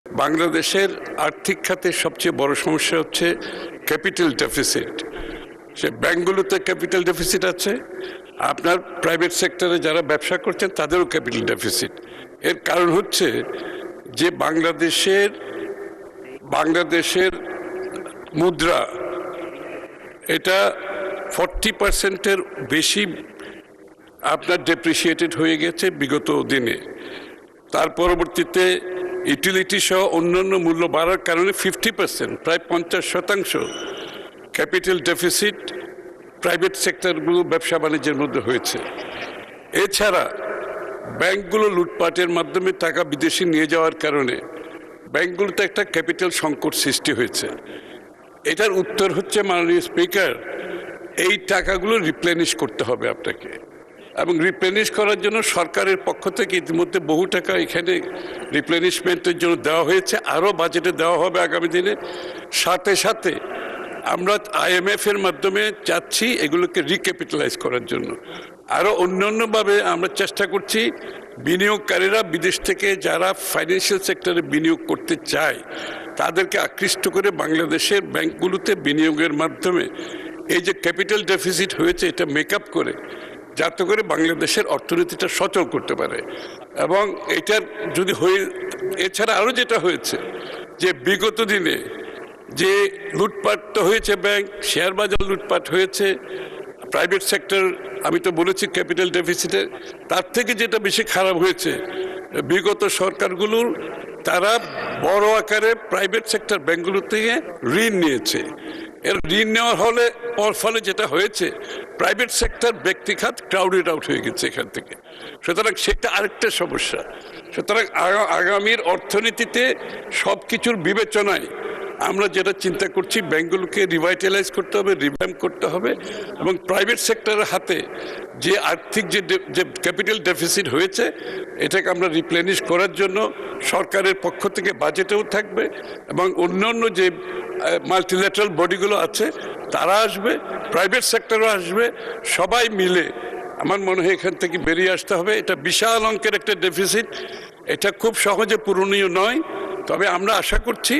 বাংলাদেশের আর্থিক খাতের সবচেয়ে বড় সমস্যা হচ্ছে ক্যাপিটাল ডেফিসিট। সে ব্যাংকগুলোতে ক্যাপিটাল ডেফিসিট আছে, আপনার প্রাইভেট সেক্টরে যারা ব্যবসা করছেন তাদেরও ক্যাপিটাল ডেফিসিট। এর কারণ হচ্ছে যে বাংলাদেশের মুদ্রা এটা 40%-এর বেশি আপনার ডেপ্রিসিয়েটেড হয়ে গেছে বিগত দিনে। তার পরবর্তীতে ইউটিলিটি সহ অন্যান্য মূল্য বাড়ার কারণে 50%, প্রায় 50% ক্যাপিটাল ডেফিসিট প্রাইভেট সেক্টরগুলো ব্যবসা বাণিজ্যের মধ্যে হয়েছে। এছাড়া ব্যাংকগুলো লুটপাটের মাধ্যমে টাকা বিদেশে নিয়ে যাওয়ার কারণে ব্যাংকগুলোতে একটা ক্যাপিটাল সংকট সৃষ্টি হয়েছে। এটার উত্তর হচ্ছে মাননীয় স্পিকার, এই টাকাগুলো রিপ্লেনিশ করতে হবে আপনাকে, এবং রিপ্লেনিশ করার জন্য সরকারের পক্ষ থেকে ইতিমধ্যে বহু টাকা এখানে রিপ্লেনিশমেন্টের জন্য দেওয়া হয়েছে, আরও বাজেটে দেওয়া হবে আগামী দিনে। সাথে সাথে আমরা IMF এর মাধ্যমে চাচ্ছি এগুলোকে রিক্যাপিটালাইজ করার জন্য। আরও অন্যান্যভাবে আমরা চেষ্টা করছি বিনিয়োগকারীরা বিদেশ থেকে যারা ফাইন্যান্সিয়াল সেক্টরে বিনিয়োগ করতে চায় তাদেরকে আকৃষ্ট করে বাংলাদেশের ব্যাংকগুলোতে বিনিয়োগের মাধ্যমে এই যে ক্যাপিটাল ডেফিসিট হয়েছে এটা মেকআপ করে, যাতে করে বাংলাদেশের অর্থনীতিটা সচল করতে পারে। এবং এটার যদি এছাড়া আরও যেটা হয়েছে যে বিগত দিনে যে লুটপাট তো হয়েছে, ব্যাংক শেয়ার বাজার লুটপাট হয়েছে, প্রাইভেট সেক্টর আমি তো বলেছি ক্যাপিটাল ডেফিসিটে, তার থেকে যেটা বেশি খারাপ হয়েছে বিগত সরকারগুলোর তারা বড় আকারে প্রাইভেট সেক্টর ব্যাংকগুলো থেকে ঋণ নিয়েছে। এর ঋণ নেওয়ার ফলে যেটা হয়েছে প্রাইভেট সেক্টর ব্যক্তি খাত ক্রাউডেড আউট হয়ে গেছে এখান থেকে। সুতরাং সেটা আরেকটা সমস্যা। সুতরাং আগামীর অর্থনীতিতে সব কিছুর বিবেচনায় আমরা যেটা চিন্তা করছি ব্যাংকগুলোকে রিভাইটালাইজ করতে হবে, রিভ্যাম্প করতে হবে, এবং প্রাইভেট সেক্টরের হাতে যে আর্থিক যে ক্যাপিটাল ডেফিসিট হয়েছে এটাকে আমরা রিপ্লেনিশ করার জন্য সরকারের পক্ষ থেকে বাজেটেও থাকবে, এবং অন্যান্য যে মাল্টিল্যাটারাল বডিগুলো আছে তারা আসবে, প্রাইভেট সেক্টরও আসবে, সবাই মিলে আমার মনে হয় এখান থেকে বেরিয়ে আসতে হবে। এটা বিশাল অঙ্কের একটা ডেফিসিট, এটা খুব সহজে পূরণীয় নয়, তবে আমরা আশা করছি